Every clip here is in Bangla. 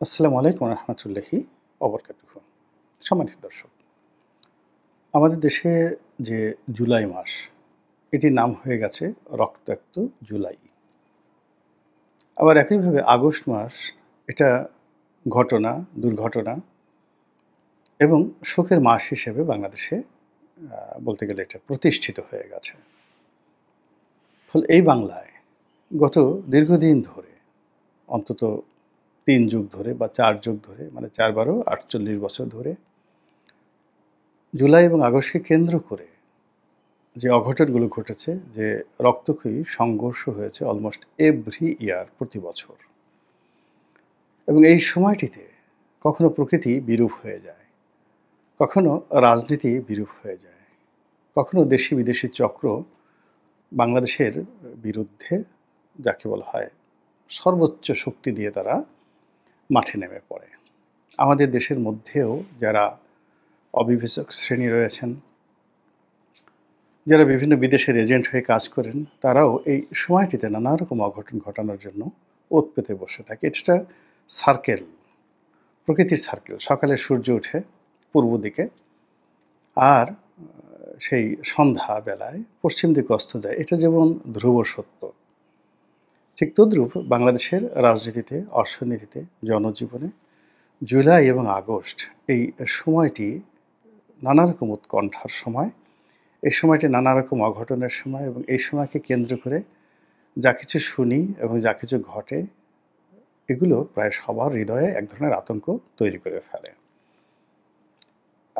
আসসালামু আলাইকুম রহমতুল্লাহি অবরকাতুহু। সম্মানিত দর্শক, আমাদের দেশে যে জুলাই মাস, এটির নাম হয়ে গেছে রক্তাক্ত জুলাই। আবার একইভাবে আগস্ট মাস, এটা ঘটনা, দুর্ঘটনা এবং শোকের মাস হিসেবে বাংলাদেশে বলতে গেলে এটা প্রতিষ্ঠিত হয়ে গেছে। ফলে এই বাংলায় গত দীর্ঘদিন ধরে, অন্তত ৩ যুগ ধরে বা ৪ যুগ ধরে, মানে ৪-১২ ৪৮ বছর ধরে জুলাই এবং আগস্টকে কেন্দ্র করে যে অঘটনগুলো ঘটেছে, যে রক্তক্ষয়ী সংঘর্ষ হয়েছে অলমোস্ট এভরি ইয়ার, প্রতি বছর। এবং এই সময়টিতে কখনো প্রকৃতি বিরূপ হয়ে যায়, কখনো রাজনীতি বিরূপ হয়ে যায়, কখনো দেশি বিদেশি চক্র বাংলাদেশের বিরুদ্ধে, যাকে বলা হয় সর্বোচ্চ শক্তি দিয়ে তারা মাঠে নেমে পড়ে। আমাদের দেশের মধ্যেও যারা অবিবেচক শ্রেণী রয়েছেন, যারা বিভিন্ন বিদেশের এজেন্ট হয়ে কাজ করেন, তারাও এই সময়টিতে নানা রকম অঘটন ঘটানোর জন্য ওত পেতে বসে থাকে। এটা একটা সার্কেল, প্রকৃতির সার্কেল। সকালে সূর্য ওঠে পূর্ব দিকে, আর সেই সন্ধ্যা বেলায় পশ্চিম দিকে অস্ত যায়। এটা যেমন ধ্রুব সত্য, ঠিক তদ্রূপ বাংলাদেশের রাজনীতিতে, অর্থনীতিতে, জনজীবনে জুলাই এবং আগস্ট, এই সময়টি নানা রকম উৎকণ্ঠার সময়। এই সময়টি নানা রকম অঘটনের সময়, এবং এই সময়কে কেন্দ্র করে যা কিছু শুনি এবং যা কিছু ঘটে, এগুলো প্রায় সবার হৃদয়ে এক ধরনের আতঙ্ক তৈরি করে ফেলে।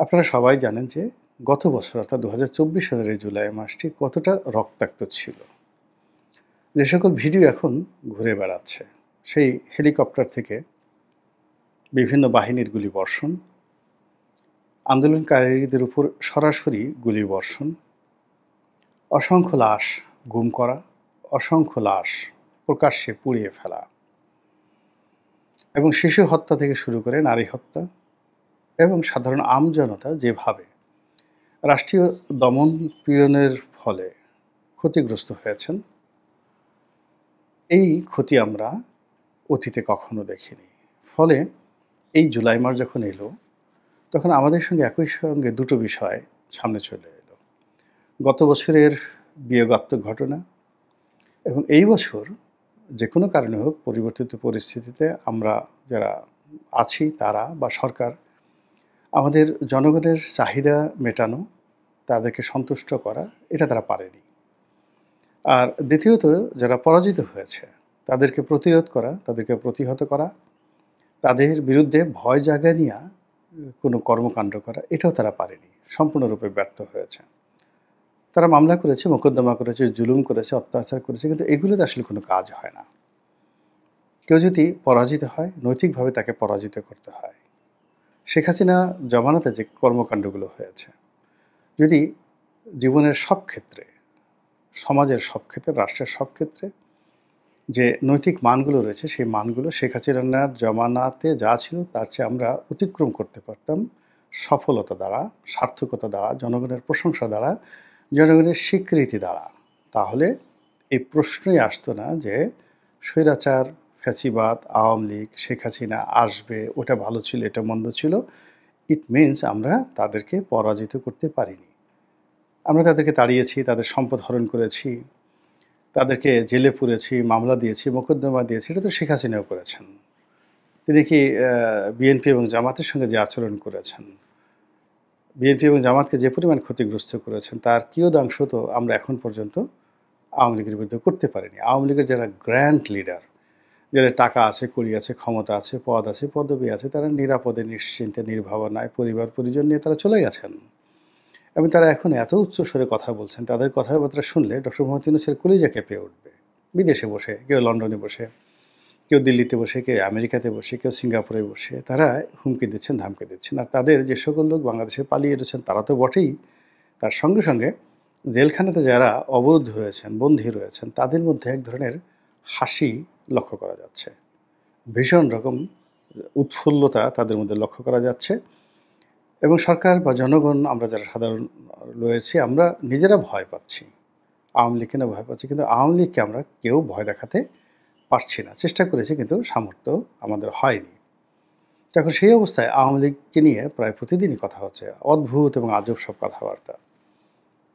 আপনারা সবাই জানেন যে গত বছর, অর্থাৎ ২০২৪ সালের এই জুলাই মাসটি কতটা রক্তাক্ত ছিল। যে সকল ভিডিও এখন ঘুরে বেড়াচ্ছে, সেই হেলিকপ্টার থেকে বিভিন্ন বাহিনীর গুলিবর্ষণ, আন্দোলনকারীদের উপর সরাসরি গুলিবর্ষণ, অসংখ্য লাশ গুম করা, অসংখ্য লাশ প্রকাশ্যে পুড়িয়ে ফেলা, এবং শিশু হত্যা থেকে শুরু করে নারী হত্যা, এবং সাধারণ আমজনতা যেভাবে রাষ্ট্রীয় দমন পীড়নের ফলে ক্ষতিগ্রস্ত হয়েছেন, এই ক্ষতি আমরা অতীতে কখনো দেখিনি। ফলে এই জুলাই মাস যখন এলো, তখন আমাদের সঙ্গে একই সঙ্গে দুটো বিষয় সামনে চলে এলো। গত বছরের বিয়োগাত্মক ঘটনা, এবং এই বছর যে কোনো কারণে হোক, পরিবর্তিত পরিস্থিতিতে আমরা যারা আছি তারা বা সরকার, আমাদের জনগণের চাহিদা মেটানো, তাদেরকে সন্তুষ্ট করা, এটা তারা পারেনি। আর দ্বিতীয়ত, যারা পরাজিত হয়েছে তাদেরকে প্রতিরোধ করা, তাদেরকে প্রতিহত করা, তাদের বিরুদ্ধে ভয় জাগায় নিয়ে কোনো কর্মকাণ্ড করা, এটাও তারা পারেনি, সম্পূর্ণরূপে ব্যর্থ হয়েছে। তারা মামলা করেছে, মোকদ্দমা করেছে, জুলুম করেছে, অত্যাচার করেছে, কিন্তু এগুলোতে আসলে কোনো কাজ হয় না। কেউ যদি পরাজিত হয়, নৈতিকভাবে তাকে পরাজিত করতে হয়। শেখ হাসিনা জমানাতে যে কর্মকাণ্ডগুলো হয়েছে, যদি জীবনের সব ক্ষেত্রে, সমাজের সব ক্ষেত্রে, রাষ্ট্রের সব ক্ষেত্রে যে নৈতিক মানগুলো রয়েছে, সেই মানগুলো শেখ হাসিনার জমানাতে যা ছিল তার চেয়ে আমরা অতিক্রম করতে পারতাম সফলতা দ্বারা, সার্থকতা দ্বারা, জনগণের প্রশংসা দ্বারা, জনগণের স্বীকৃতি দ্বারা। তাহলে এই প্রশ্নই আসতো না যে স্বৈরাচার, ফ্যাসিবাদ, আওয়ামী লীগ, শেখ হাসিনা আসবে, ওটা ভালো ছিল, এটা মন্দ ছিল। ইট মিনস আমরা তাদেরকে পরাজিত করতে পারিনি। আমরা তাদেরকে তাড়িয়েছি, তাদের সম্পদ হরণ করেছি, তাদেরকে জেলে পুরেছি, মামলা দিয়েছি, মোকদ্দমা দিয়েছি। এটা তো শেখ হাসিনাও করেছেন। তিনি কি বিএনপি এবং জামাতের সঙ্গে যে আচরণ করেছেন, বিএনপি এবং জামাতকে যে পরিমাণ ক্ষতিগ্রস্ত করেছেন, তার কিয়দাংশ তো আমরা এখন পর্যন্ত আওয়ামী লীগের বিরুদ্ধে করতে পারিনি। আওয়ামী লীগের যারা গ্র্যান্ড লিডার, যাদের টাকা আছে, কড়ি আছে, ক্ষমতা আছে, পদ আছে, পদবি আছে, তারা নিরাপদে, নিশ্চিন্তে, নির্ভাবনায় পরিবার পরিজন নিয়ে তারা চলে গেছেন। এবং তারা এখন এত উচ্চস্বরে কথা বলছেন, তাদের কথাবার্তা শুনলে ডক্টর মোহাম্মদ ইউনূসের কলিজা কেঁপে উঠবে। বিদেশে বসে, কেউ লন্ডনে বসে, কেউ দিল্লিতে বসে, কেউ আমেরিকাতে বসে, কেউ সিঙ্গাপুরে বসে, তারা হুমকি দিচ্ছেন, ধামকি দিচ্ছেন। আর তাদের যে সকল লোক বাংলাদেশে পালিয়ে রয়েছেন তারা তো বটেই, তার সঙ্গে সঙ্গে জেলখানাতে যারা অবরুদ্ধ রয়েছেন, বন্দী রয়েছেন, তাদের মধ্যে এক ধরনের হাসি লক্ষ্য করা যাচ্ছে। ভীষণ রকম উৎফুল্লতা তাদের মধ্যে লক্ষ্য করা যাচ্ছে। এবং সরকার বা জনগণ, আমরা যারা সাধারণ রয়েছি, আমরা নিজেরা ভয় পাচ্ছি। আওয়ামী লীগকে না ভয় পাচ্ছি, কিন্তু আওয়ামী লীগকে আমরা কেউ ভয় দেখাতে পারছি না। চেষ্টা করেছি, কিন্তু সামর্থ্য আমাদের হয়নি। এখন সেই অবস্থায় আওয়ামী লীগকে নিয়ে প্রায় প্রতিদিনই কথা হচ্ছে। অদ্ভুত এবং আজব সব কথাবার্তা।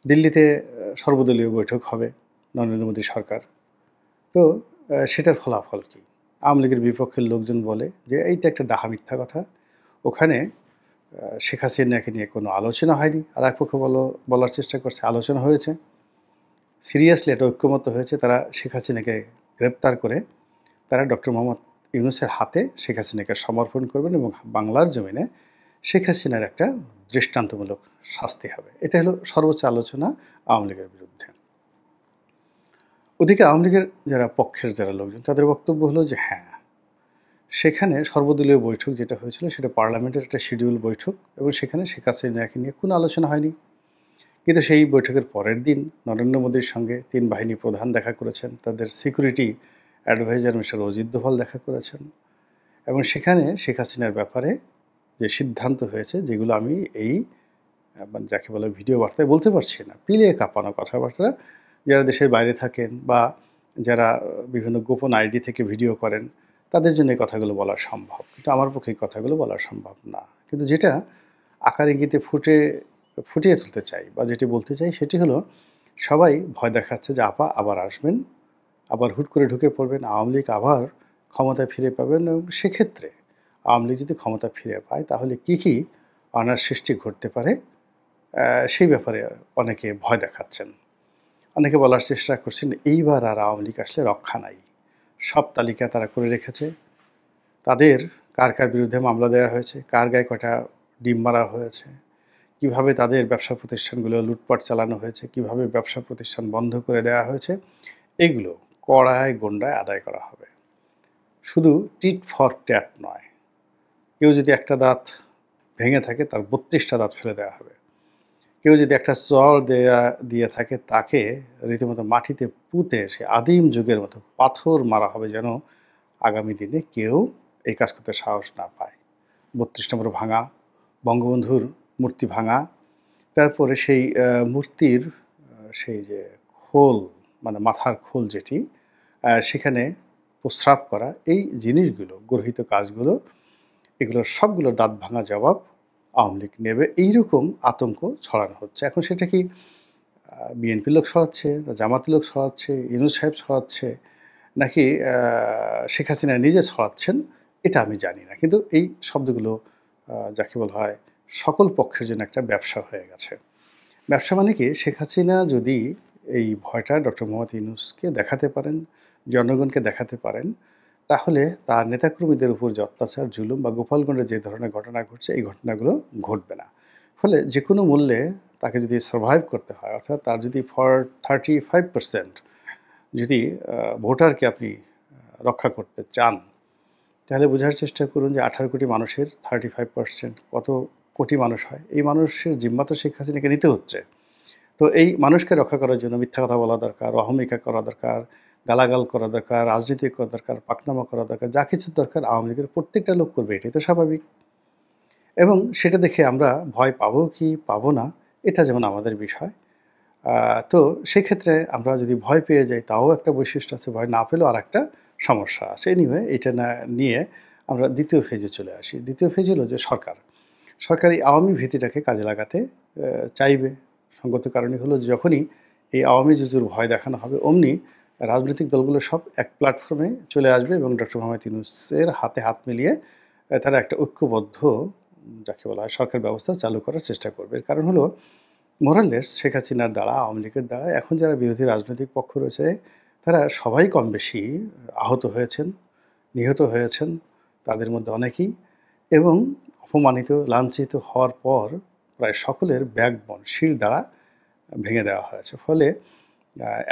দিল্লিতে সর্বদলীয় বৈঠক হবে নরেন্দ্র মোদী সরকার। তো সেটার ফলাফল কী? আওয়ামী লীগের বিপক্ষের লোকজন বলে যে এইটা একটা ডাহা মিথ্যা কথা। ওখানে শেখ হাসিনাকে নিয়ে কোনো আলোচনা হয়নি। আর এক পক্ষ বলার চেষ্টা করছে আলোচনা হয়েছে। সিরিয়াসলি এটা ঐক্যমত্য হয়েছে। তারা শেখ হাসিনাকে গ্রেপ্তার করে তারা ডক্টর মোহাম্মদ ইউনূসের হাতে শেখ হাসিনাকে সমর্পণ করবেন এবং বাংলার জমিনে শেখ হাসিনার একটা দৃষ্টান্তমূলক শাস্তি হবে। এটা হলো সর্বোচ্চ আলোচনা আওয়ামী লীগের বিরুদ্ধে। ওদিকে আওয়ামী লীগের যারা পক্ষের যারা লোকজন তাদের বক্তব্য হলো যে হ্যাঁ, সেখানে সর্বদলীয় বৈঠক যেটা হয়েছিল সেটা পার্লামেন্টের একটা শিডিউল বৈঠক এবং সেখানে শেখ হাসিনাকে নিয়ে কোনো আলোচনা হয়নি। কিন্তু সেই বৈঠকের পরের দিন নরেন্দ্র মোদীর সঙ্গে ৩ বাহিনী প্রধান দেখা করেছেন। তাদের security adviser mister Ajit Doval দেখা করেছেন এবং সেখানে শেখ হাসিনার ব্যাপারে যে সিদ্ধান্ত হয়েছে, যেগুলো আমি এই মানে যাকে বলে ভিডিও বার্তায় বলতে পারছি না, পিলিয়ে কাঁপানো কথাবার্তা, যারা দেশের বাইরে থাকেন বা যারা বিভিন্ন গোপন আইডি থেকে ভিডিও করেন তাদের জন্য এই কথাগুলো বলা সম্ভব, কিন্তু আমার পক্ষে এই কথাগুলো বলা সম্ভব না। কিন্তু যেটা আকার ইঙ্গিতে ফুটিয়ে তুলতে চাই বা যেটি বলতে চাই সেটি হলো, সবাই ভয় দেখাচ্ছে যে আপা আবার আসবেন, আবার হুট করে ঢুকে পড়বেন, আওয়ামী লীগ আবার ক্ষমতায় ফিরে পাবেন এবং সেক্ষেত্রে আওয়ামী লীগ যদি ক্ষমতা ফিরে পায় তাহলে কী কী অনার সৃষ্টি ঘটতে পারে, সেই ব্যাপারে অনেকে ভয় দেখাচ্ছেন। অনেকে বলার চেষ্টা করছেন এইবার আর আওয়ামী লীগ আসলে রক্ষা নাই। সব তালিকা তারা করে রেখেছে। তাদের কার কার বিরুদ্ধে মামলা দেওয়া হয়েছে, কার গায়ে কটা ডিম মারা হয়েছে, কিভাবে তাদের ব্যবসা প্রতিষ্ঠানগুলো লুটপাট চালানো হয়েছে, কিভাবে ব্যবসা প্রতিষ্ঠান বন্ধ করে দেওয়া হয়েছে, এগুলো কড়ায় গণ্ডায় আদায় করা হবে। শুধু টিট ফর ট্যাট নয়, কেউ যদি একটা দাঁত ভেঙে থাকে তার ৩২টা দাঁত ফেলে দেওয়া হবে। কেউ যদি একটা চর দিয়ে থাকে তাকে রীতিমতো মাটিতে পুঁতে সে আদিম যুগের মতো পাথর মারা হবে, যেন আগামী দিনে কেউ এই কাজ করতে সাহস না পায়। ৩২ নম্বর ভাঙা, বঙ্গবন্ধুর মূর্তি ভাঙা, তারপরে সেই মূর্তির সেই যে খোল, মানে মাথার খোল যেটি, সেখানে প্রস্রাব করা, এই জিনিসগুলো, গর্হিত কাজগুলো, এগুলোর সবগুলোর দাঁত ভাঙা জবাব আওয়ামী লীগ নেবে, এইরকম আতঙ্ক ছড়ানো হচ্ছে। এখন সেটা কি বিএনপির লোক ছড়াচ্ছে, জামাতের লোক ছড়াচ্ছে, ইউনূস সাহেব ছড়াচ্ছে, নাকি শেখ হাসিনা নিজে ছড়াচ্ছেন, এটা আমি জানি না। কিন্তু এই শব্দগুলো যাকে বলা হয় সকল পক্ষের জন্য একটা ব্যবসা হয়ে গেছে। ব্যবসা মানে কি, শেখ হাসিনা যদি এই ভয়টা ডক্টর মোহাম্মদ ইউনূসকে দেখাতে পারেন, জনগণকে দেখাতে পারেন, তাহলে তার নেতাকর্মীদের উপর যে অত্যাচার, জুলুম বা গোপালগঞ্জে যে ধরনের ঘটনা ঘটছে, এই ঘটনাগুলো ঘটবে না। ফলে যে কোনো মূল্যে তাকে যদি সারভাইভ করতে হয়, অর্থাৎ তার যদি 35% যদি ভোটারকে আপনি রক্ষা করতে চান, তাহলে বোঝার চেষ্টা করুন যে 18 কোটি মানুষের 35% কত কোটি মানুষ হয়। এই মানুষের জিম্মা তো শেখ হাসিনাকে নিতে হচ্ছে। তো এই মানুষকে রক্ষা করার জন্য মিথ্যা কথা বলা দরকার, অহমিকা করা দরকার, গালাগাল করা দরকার, রাজনীতি করা দরকার, পাকনামা করা দরকার, যা কিছু দরকার আওয়ামী লীগের প্রত্যেকটা লোক করবে, এটাই তো স্বাভাবিক। এবং সেটা দেখে আমরা ভয় পাবো কি পাবো না, এটা যেমন আমাদের বিষয়। তো সেক্ষেত্রে আমরা যদি ভয় পেয়ে যাই তাও একটা বৈশিষ্ট্য আছে, ভয় না পেলেও আরেকটা সমস্যা আছে। এনিওয়ে, এটা না নিয়ে আমরা দ্বিতীয় ফেজে চলে আসি। দ্বিতীয় ফেজ হলো যে সরকার এই আওয়ামী ভীতিটাকে কাজে লাগাতে চাইবে। সঙ্গত কারণই হলো যখনই এই আওয়ামী জুজুর ভয় দেখানো হবে, অমনি রাজনৈতিক দলগুলো সব এক প্ল্যাটফর্মে চলে আসবে এবং ডক্টর মোহাম্মদ ইউনূসের হাতে হাত মিলিয়ে তারা একটা ঐক্যবদ্ধ যাকে বলা হয় সরকার ব্যবস্থা চালু করার চেষ্টা করবে। এর কারণ হলো মোরাললেস শেখ হাসিনার দ্বারা, আওয়ামী লীগের দ্বারা এখন যারা বিরোধী রাজনৈতিক পক্ষ রয়েছে তারা সবাই কম বেশি আহত হয়েছেন, নিহত হয়েছেন, তাদের মধ্যে অনেকেই, এবং অপমানিত, লাঞ্ছিত হওয়ার পর প্রায় সকলের ব্যাকবোন শির দ্বারা ভেঙে দেওয়া হয়েছে। ফলে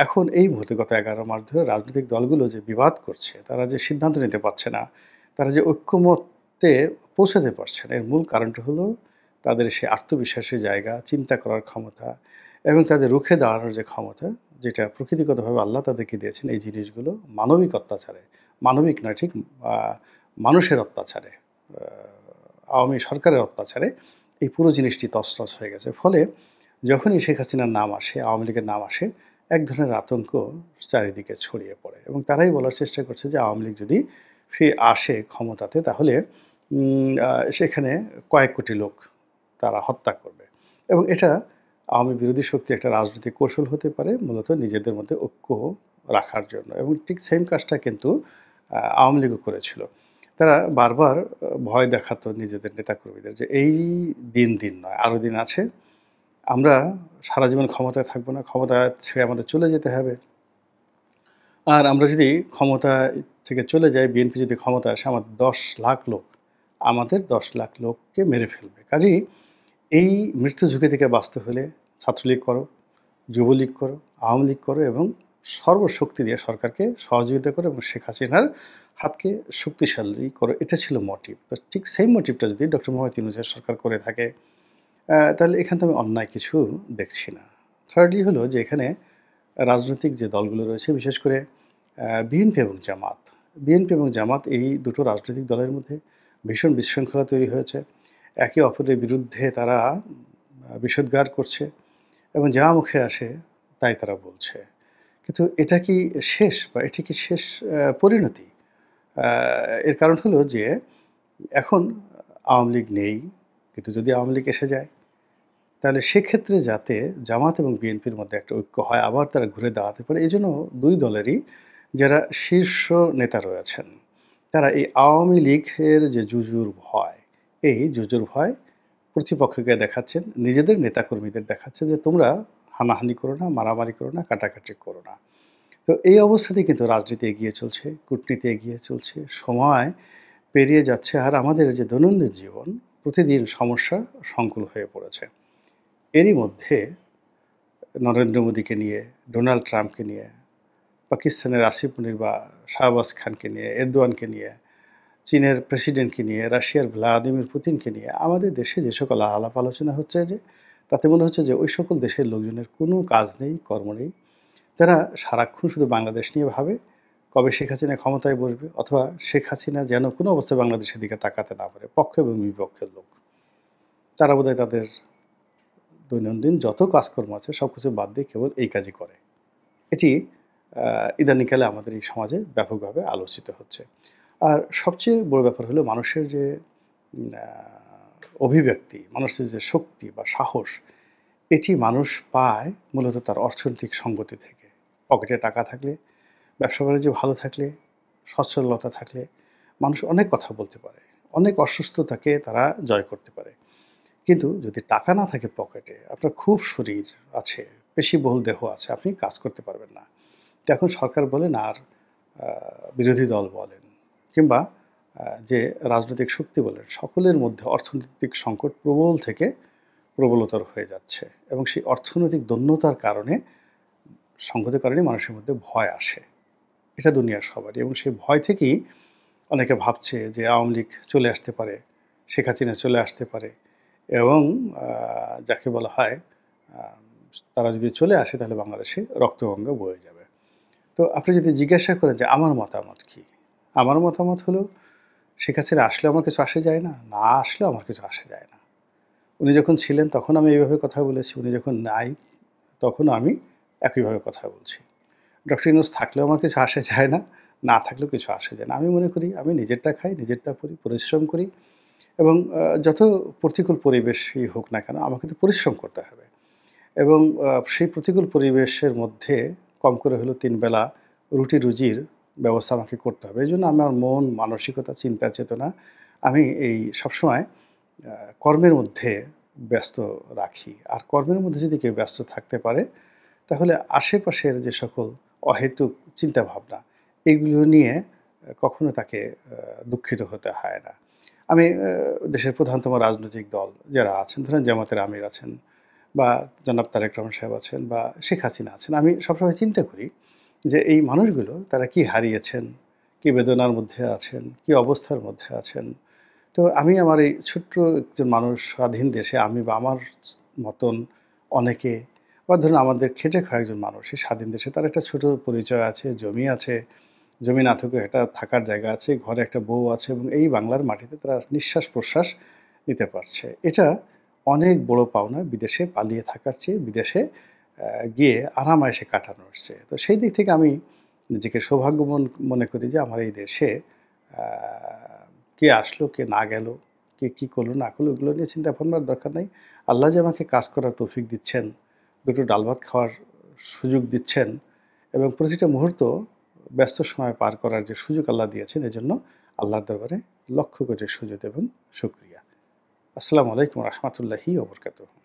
এখন এই মুহূর্তে গত 11 মাস ধরে রাজনৈতিক দলগুলো যে বিবাদ করছে, তারা যে সিদ্ধান্ত নিতে পারছে না, তারা যে ঐক্যমত্যে পৌঁছাতে পারছে না, এর মূল কারণটা হলো তাদের সেই আত্মবিশ্বাসের জায়গা, চিন্তা করার ক্ষমতা এবং তাদের রুখে দাঁড়ানোর যে ক্ষমতা, যেটা প্রকৃতিগতভাবে আল্লাহ তাদেরকে দিয়েছেন, এই জিনিসগুলো মানবিক অত্যাচারে, মানবিক নয় ঠিক মানুষের অত্যাচারে, আওয়ামী সরকারের অত্যাচারে এই পুরো জিনিসটি তছনছ হয়ে গেছে। ফলে যখনই শেখ হাসিনার নাম আসে, আওয়ামী লীগের নাম আসে, এক ধরনের আতঙ্ক চারিদিকে ছড়িয়ে পড়ে এবং তারাই বলার চেষ্টা করছে যে আওয়ামী লীগ যদি আসে ক্ষমতাতে, তাহলে সেখানে কয়েক কোটি লোক তারা হত্যা করবে এবং এটা আওয়ামী বিরোধী শক্তি একটা রাজনৈতিক কৌশল হতে পারে মূলত নিজেদের মধ্যে ঐক্য রাখার জন্য এবং ঠিক সেম কাজটা কিন্তু আওয়ামী লীগও করেছিল। তারা বারবার ভয় দেখাতো নিজেদের নেতাকর্মীদের যে এই দিন নয়, আরও দিন আছে। আমরা সারা জীবন ক্ষমতায় থাকবো না, ক্ষমতা ছেড়ে আমাদের চলে যেতে হবে। আর আমরা যদি ক্ষমতা থেকে চলে যাই, বিএনপি যদি ক্ষমতায় আসে, আমার ১০ লাখ লোক, আমাদের ১০ লাখ লোককে মেরে ফেলবে। কাজেই এই মৃত্যু ঝুঁকি থেকে বাঁচতে হলে ছাত্রলীগ করো, যুবলীগ করো, আওয়ামী লীগ করো এবং সর্বশক্তি দিয়ে সরকারকে সহযোগিতা করো এবং শেখ হাসিনার হাতকে শক্তিশালী করো। এটা ছিল মোটিভ। তো ঠিক সেই মোটিভটা যদি ডক্টর মোহাম্মদ ইউনূসের সরকার করে থাকে, তাহলে এখানে তো আমি অন্যায় কিছু দেখছি না। থার্ডলি হলো যে এখানে রাজনৈতিক যে দলগুলো রয়েছে, বিশেষ করে বিএনপি এবং জামাত। বিএনপি এবং জামাত এই দুটো রাজনৈতিক দলের মধ্যে ভীষণ বিশৃঙ্খলা তৈরি হয়েছে। একে অপরের বিরুদ্ধে তারা বিষোদ্গার করছে এবং যা মুখে আসে তাই তারা বলছে। কিন্তু এটা কি শেষ বা এটি কি শেষ পরিণতি? এর কারণ হলো যে এখন আওয়ামী লীগ নেই, কিন্তু যদি আওয়ামী লীগ এসে যায় তাহলে সেক্ষেত্রে যাতে জামাত এবং বিএনপির মধ্যে একটা ঐক্য হয়, আবার তারা ঘুরে দাঁড়াতে পারে, এজন্য দুই দলেরই যারা শীর্ষ নেতা রয়েছেন, তারা এই আওয়ামী লীগের যে জুজুর ভয়, এই জুজুর ভয় প্রতিপক্ষকে দেখাচ্ছেন, নিজেদের নেতাকর্মীদের দেখাচ্ছেন যে তোমরা হানাহানি করো না, মারামারি করো না, কাটাকাটি করো না। তো এই অবস্থাতেই কিন্তু রাজনীতি এগিয়ে চলছে, কূটনীতি এগিয়ে চলছে, সময় পেরিয়ে যাচ্ছে আর আমাদের যে দৈনন্দিন জীবন প্রতিদিন সমস্যা সংকুল হয়ে পড়েছে। এরই মধ্যে নরেন্দ্র মোদীকে নিয়ে, ডোনাল্ড ট্রাম্পকে নিয়ে, পাকিস্তানের আসিফ মনির বা শাহবাজ খানকে নিয়ে, এরদোয়ানকে নিয়ে, চীনের প্রেসিডেন্টকে নিয়ে, রাশিয়ার ভ্লাদিমির পুতিনকে নিয়ে আমাদের দেশে যে সকল আলাপ আলোচনা হচ্ছে, যে তাতে মনে হচ্ছে যে ওই সকল দেশের লোকজনের কোনো কাজ নেই, কর্ম নেই। তারা সারাক্ষণ শুধু বাংলাদেশ নিয়ে ভাবে, কবে শেখ হাসিনা ক্ষমতায় বসবে, অথবা শেখ হাসিনা যেন কোনো অবস্থায় বাংলাদেশের দিকে তাকাতে না পারে। পক্ষ এবং বিপক্ষের লোক, তারা বোধহয় তাদের দৈনন্দিন যত কাজকর্ম আছে সব কিছু বাদ দিয়ে কেবল এই কাজই করে। এটি ইদানিংকালে আমাদের এই সমাজে ব্যাপকভাবে আলোচিত হচ্ছে। আর সবচেয়ে বড় ব্যাপার হলো মানুষের যে অভিব্যক্তি, মানুষের যে শক্তি বা সাহস, এটি মানুষ পায় মূলত তার অর্থনৈতিক সঙ্গতি থেকে। পকেটে টাকা থাকলে, ব্যবসা বাণিজ্য ভালো থাকলে, সচ্ছলতা থাকলে মানুষ অনেক কথা বলতে পারে, অনেক অসুস্থতাকে তারা জয় করতে পারে। কিন্তু যদি টাকা না থাকে পকেটে, আপনার খুব শরীর আছে, পেশিবহুল দেহ আছে, আপনি কাজ করতে পারবেন না। তো এখন সরকার বলেন আর বিরোধী দল বলেন কিংবা যে রাজনৈতিক শক্তি বলেন, সকলের মধ্যে অর্থনৈতিক সংকট প্রবল থেকে প্রবলতর হয়ে যাচ্ছে এবং সেই অর্থনৈতিক দৈন্যতার কারণে, সংঘাতের কারণে মানুষের মধ্যে ভয় আসে। এটা দুনিয়ার সবারই এবং সেই ভয় থেকেই অনেকে ভাবছে যে আওয়ামী লীগ চলে আসতে পারে, শেখ হাসিনা চলে আসতে পারে এবং যাকে বলা হয় আ তারা যদি চলে আসে তাহলে বাংলাদেশে রক্তগঙ্গা বয়ে যাবে। তো আপনি যদি জিজ্ঞাসা করেন যে আমার মতামত কী? আমার মতামত হলো শেখ হাসিনা আসলেও আমার কিছু আসে যায় না, না আসলেও আমার কিছু আসে যায় না। উনি যখন ছিলেন তখন আমি এইভাবে কথা বলেছি, উনি যখন নাই তখনও আমি একইভাবে কথা বলছি। ডক্টর ইউনূস থাকলেও আমার কিছু আসে যায় না, না থাকলেও কিছু আসে যায় না। আমি মনে করি আমি নিজেরটা খাই, নিজেরটা করি, পরিশ্রম করি এবং যত প্রতিকূল পরিবেশই হোক না কেন আমাকে তো পরিশ্রম করতে হবে এবং সেই প্রতিকূল পরিবেশের মধ্যে কম করে হলেও ৩ বেলা রুটি-রুজির ব্যবস্থা আমাকে করতে হবে। এজন্য আমার মন, মানসিকতা, চিন্তা চেতনা আমি এই সবসময় কর্মের মধ্যে ব্যস্ত রাখি। আর কর্মের মধ্যে যদি কেউ ব্যস্ত থাকতে পারে তাহলে আশেপাশের যে সকল অহেতুক চিন্তাভাবনা, এগুলো নিয়ে কখনো তাকে দুঃখিত হতে হয় না। আমি দেশের প্রধানতম রাজনৈতিক দল যারা আছেন, ধরেন জামায়াতের আমির আছেন বা জনাব তারেক রহমান সাহেব আছেন বা শেখ হাসিনা আছেন। আমি সবসময় চিন্তা করি যে এই মানুষগুলো তারা কি হারিয়েছেন, কি বেদনার মধ্যে আছেন, কি অবস্থার মধ্যে আছেন। তো আমি আমার এই ছোট্ট একজন মানুষ স্বাধীন দেশে আমি বা আমার মতন অনেকে বা ধরুন আমাদের খেটে খাওয়া একজন মানুষ এই স্বাধীন দেশে, তার একটা ছোট পরিচয় আছে, জমি আছে, জমি না থাকুক একটা থাকার জায়গা আছে, ঘরে একটা বউ আছে এবং এই বাংলার মাটিতে তারা নিঃশ্বাস-প্রশ্বাস নিতে পারছে। এটা অনেক বড় পাওনা বিদেশে পালিয়ে থাকার চেয়ে, বিদেশে গিয়ে আরাম-আয়েশে কাটানোর চেয়ে। তো সেই দিক থেকে আমি নিজেকে সৌভাগ্যবান মনে করি যে আমার এই দেশে আ কে আসলো, কে না গেল, কে কী করলো না করলো, ওগুলো নিয়ে চিন্তা ভাবনার দরকার নেই। আল্লাহ যে আমাকে কাজ করার তৌফিক দিচ্ছেন, দুটো ডাল ভাত খাওয়ার সুযোগ দিচ্ছেন এবং প্রতিটা মুহূর্ত ব্যস্ত সময় পার করার যে সুযোগ আল্লাহ দিয়েছেন, এজন্য আল্লাহর দরবারে লক্ষ কোটি সুজুদ এবং শুকরিয়া। আসসালামু আলাইকুম রহমতুল্লাহি ওয়া বারাকাতুহু।